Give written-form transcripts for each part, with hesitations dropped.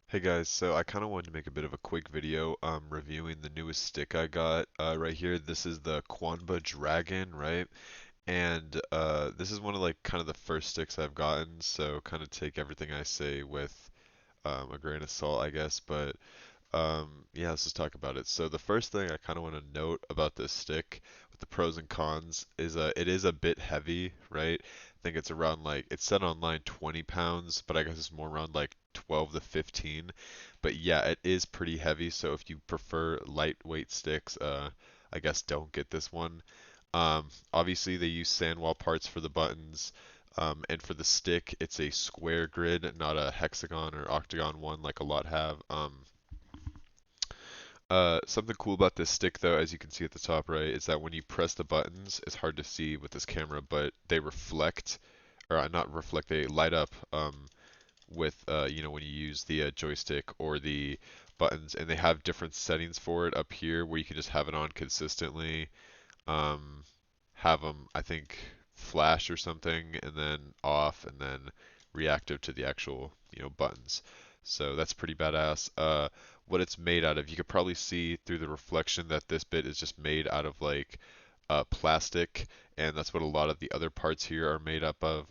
Hey guys, so I kind of wanted to make a bit of a quick video reviewing the newest stick I got right here. This is the Qanba Dragon, right? And this is one of like kind of the first sticks I've gotten, so kind of take everything I say with a grain of salt, I guess. But yeah, let's just talk about it. So the first thing I kind of want to note about this stick with the pros and cons is it is a bit heavy, right? I think it's around like it's said online 20 pounds, but I guess it's more around like 12 to 15. But yeah, it is pretty heavy, so if you prefer lightweight sticks, I guess don't get this one. Obviously they use sandwall parts for the buttons. And for the stick, it's a square grid, not a hexagon or octagon one like a lot have. Something cool about this stick though, as you can see at the top right, is that when you press the buttons, it's hard to see with this camera, but they reflect, or not reflect, they light up with, when you use the joystick or the buttons, and they have different settings for it up here where you can just have it on consistently, um, have them, I think, flash or something, and then off, and then reactive to the actual, buttons. So that's pretty badass. What it's made out of, you could probably see through the reflection that this bit is just made out of like plastic, and that's what a lot of the other parts here are made up of,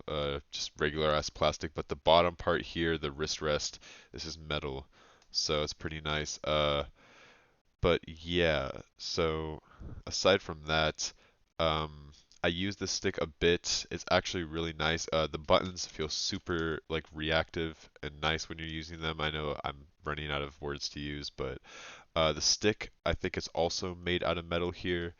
just regular ass plastic. But the bottom part here, the wrist rest, this is metal, so it's pretty nice. But yeah, so aside from that, I use this stick a bit. It's actually really nice. The buttons feel super like reactive and nice when you're using them. I know I'm running out of words to use, but the stick I think is also made out of metal here,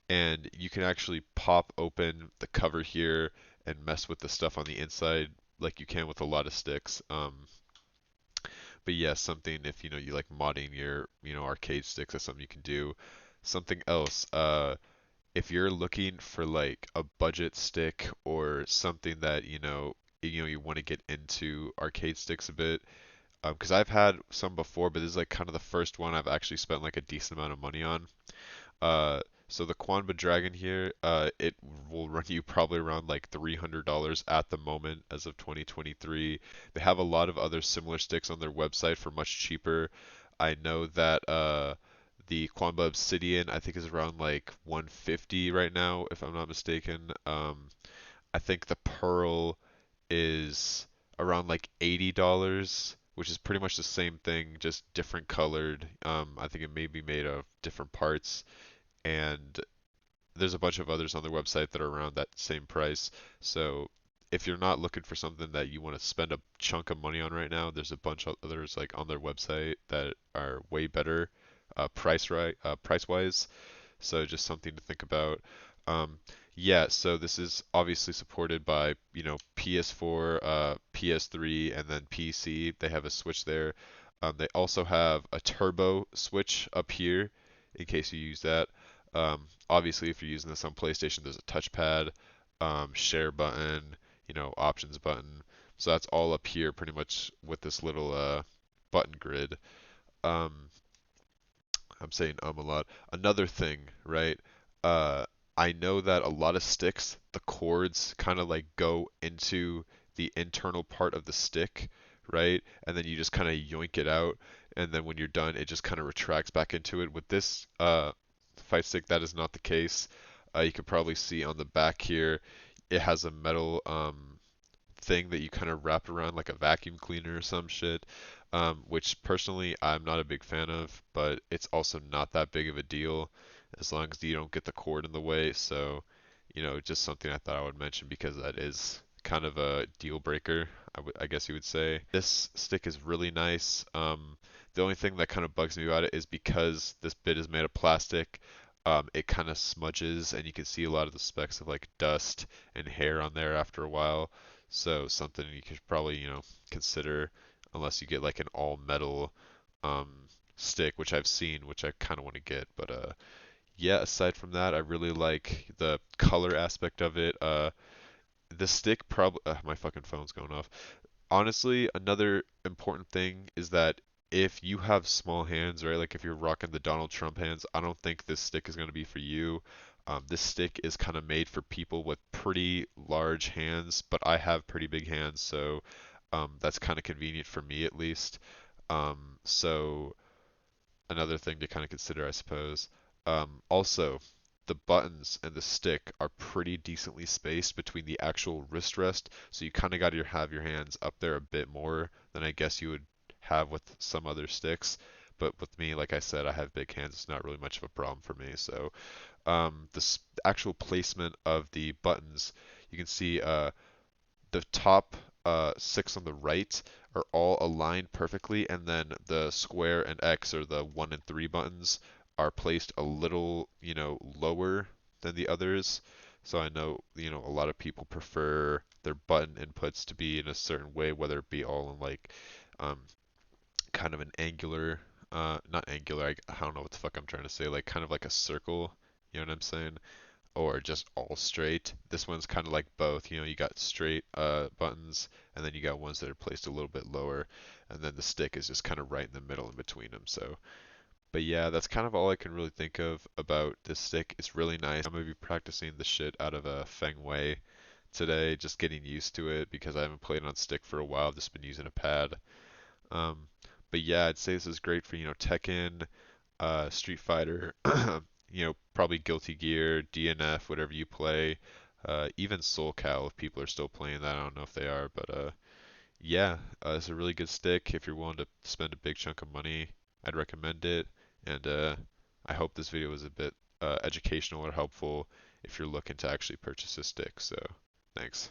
and you can actually pop open the cover here and mess with the stuff on the inside like you can with a lot of sticks. But yeah, something if you like modding your arcade sticks, that's something you can do. Something else, if you're looking for like a budget stick or something that you want to get into arcade sticks a bit, because I've had some before, but this is like kind of the first one I've actually spent like a decent amount of money on. Uh, so the Qanba Dragon here, it will run you probably around like $300 at the moment as of 2023. They have a lot of other similar sticks on their website for much cheaper. I know that the Qanba Obsidian I think is around like 150 right now, if I'm not mistaken. I think the Pearl is around like $80, which is pretty much the same thing, just different colored. I think it may be made of different parts, and there's a bunch of others on their website that are around that same price. So if you're not looking for something that you want to spend a chunk of money on right now, there's a bunch of others like on their website that are way better price wise. So just something to think about. Um, yeah, so this is obviously supported by, PS4, PS3, and then PC. They have a switch there. They also have a turbo switch up here in case you use that. Obviously, if you're using this on PlayStation, there's a touchpad, share button, options button. So that's all up here pretty much with this little button grid. Um, I'm saying a lot. Another thing, right? I know that a lot of sticks, the cords kind of like go into the internal part of the stick, right? And then you just kind of yoink it out, and then when you're done, it just kind of retracts back into it. With this fight stick, that is not the case. You can probably see on the back here, it has a metal thing that you kind of wrap around like a vacuum cleaner or some shit, which personally I'm not a big fan of, but it's also not that big of a deal as long as you don't get the cord in the way. So, just something I thought I would mention because that is kind of a deal breaker, I guess you would say. This stick is really nice. The only thing that kind of bugs me about it is because this bit is made of plastic, it kind of smudges and you can see a lot of the specks of like dust and hair on there after a while. So something you could probably, consider unless you get like an all metal stick, which I've seen, which I kind of want to get. But yeah, aside from that, I really like the color aspect of it. The stick probably my fucking phone's going off. Honestly, another important thing is that if you have small hands, right, like if you're rocking the Donald Trump hands, I don't think this stick is going to be for you. This stick is kind of made for people with pretty large hands, but I have pretty big hands, so that's kind of convenient for me at least. So another thing to kind of consider, I suppose. Also, the buttons and the stick are pretty decently spaced between the actual wrist rest, so you kind of got to have your hands up there a bit more than I guess you would have with some other sticks. But with me, like I said, I have big hands. It's not really much of a problem for me. So the actual placement of the buttons, you can see the top six on the right are all aligned perfectly, and then the square and X, or the 1 and 3 buttons, are placed a little, lower than the others. So I know, a lot of people prefer their button inputs to be in a certain way, whether it be all in like um, kind of an angular, not angular, I don't know what the fuck I'm trying to say, like kind of like a circle, you know what I'm saying? Or just all straight. This one's kind of like both. You got straight buttons, and then you got ones that are placed a little bit lower, and then the stick is just kind of right in the middle in between them. So, but yeah, that's kind of all I can really think of about this stick. It's really nice. I'm gonna be practicing the shit out of a Feng Wei today, just getting used to it because I haven't played on stick for a while. I've just been using a pad. Um, but yeah, I'd say this is great for Tekken, Street Fighter, probably Guilty Gear, DNF, whatever you play, even Soul Cal if people are still playing that. I don't know if they are, but yeah, it's a really good stick. If you're willing to spend a big chunk of money, I'd recommend it. And I hope this video was a bit educational or helpful if you're looking to actually purchase a stick. So, thanks.